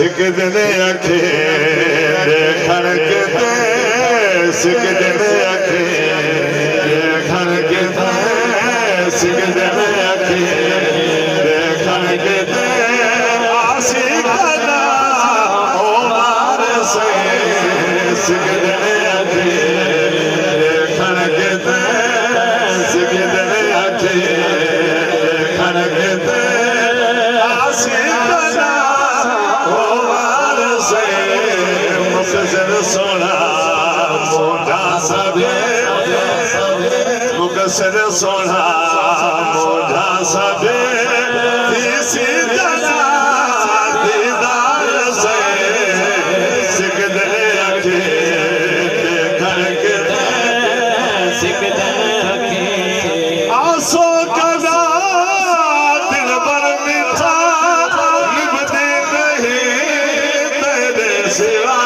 सिकदने अखे देखण के सिकदने अखे देखण के सिकदने अखे देखण के आशिकाना ओ मार से सिकदने अखे देखण के सिकदने अखे देखण के आशिकाना मुकसर सोना मोटा सबे मुकसर सोना मोटा सबे तीसी जना दीदार से सिकदने अखे देखण के सिकदने अखे आंसू कदा दिल भर मीठा निभते नहीं तेरे सिवा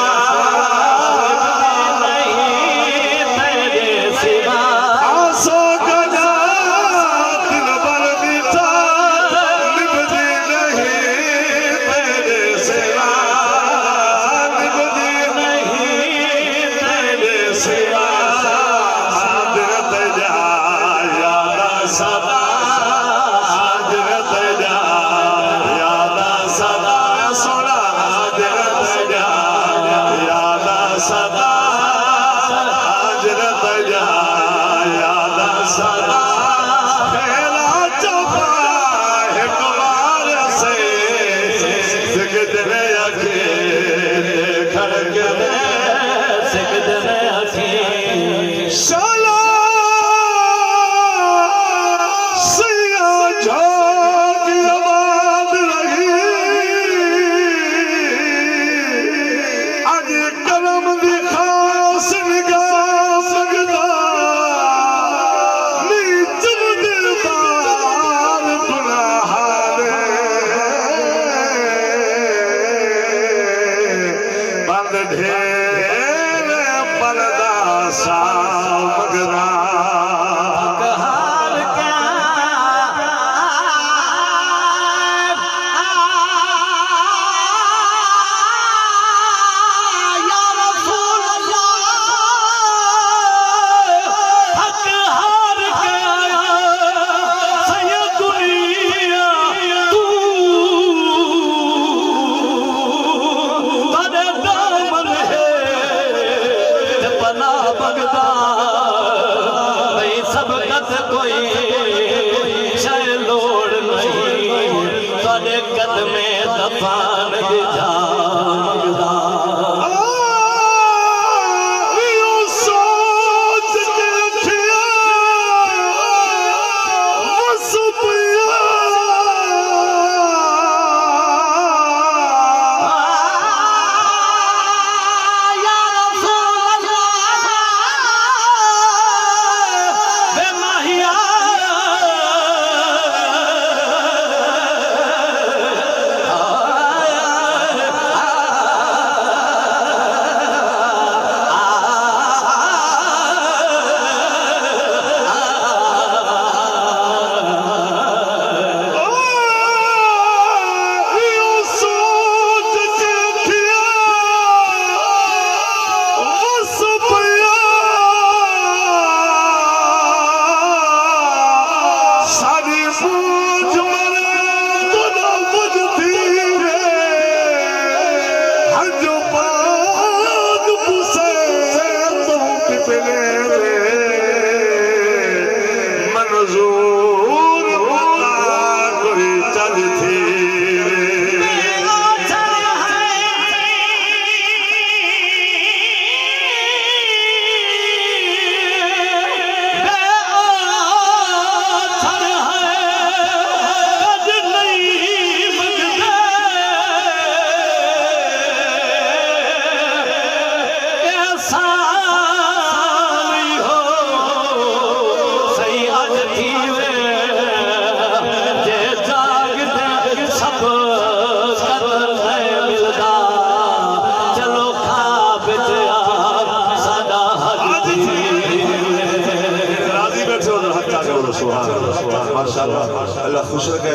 अल्लाह खुश रखे।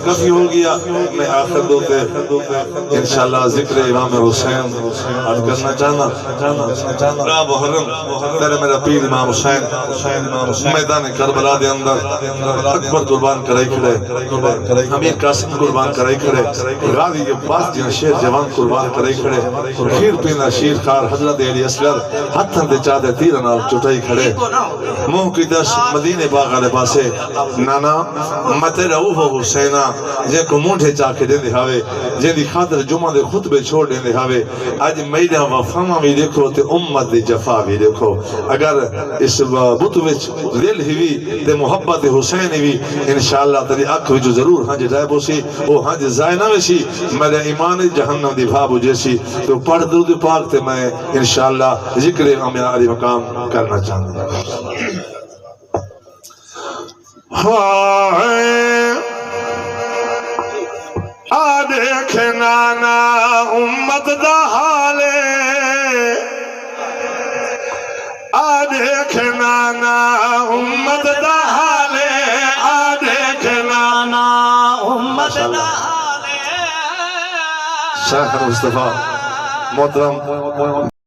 काफी हो गया, मैं आखिर दो पे इंशाअल्लाह जिक्र इमाम हुसैन आज करना चाहना। मुहर्रम तेरे मेरा पीर इमाम हुसैन मैदान करबला दे अंदर अकबर कुर्बान कराई खड़े, अमीर कासिम कुर्बान कराई खड़े, गाजी अब्बास जिन शेर जवान कुर्बान कराई खड़े, खीर पीना शीर खार हजरत अली असगर हाथां दे चादे तीर नाल चुटाई खड़े, मुंह की दस मदीने बाग वाले पासे नाना मते रऊफ हुसैना जे को मुंठे चाके देंदे हावे, जेदी खातिर जुमा दे खुतबे छोड़ देंदे हावे। आज मेरा वफामा भी देखो ते उम्मत दी जफा भी देखो। अगर इस बुत विच दिल हिवी ते मोहब्बत हुसैन भी इंशाअल्लाह तेरी अख विच जरूर हंज जाबो सी, ओ हंज जाए ना वेसी मेरे ईमान जहन्नम दी भाब जैसी। तो पढ़ दुरूद पाक ते मैं इंशाअल्लाह जिक्र अमिया अली मकाम करना चाहता हूं। आ देख नाना उम्मत दा हाले, आ देख नाना उम्मत दा हाले, आ देख नाना उम्मत दा हाले। शेख मुस्तफा मोहतरम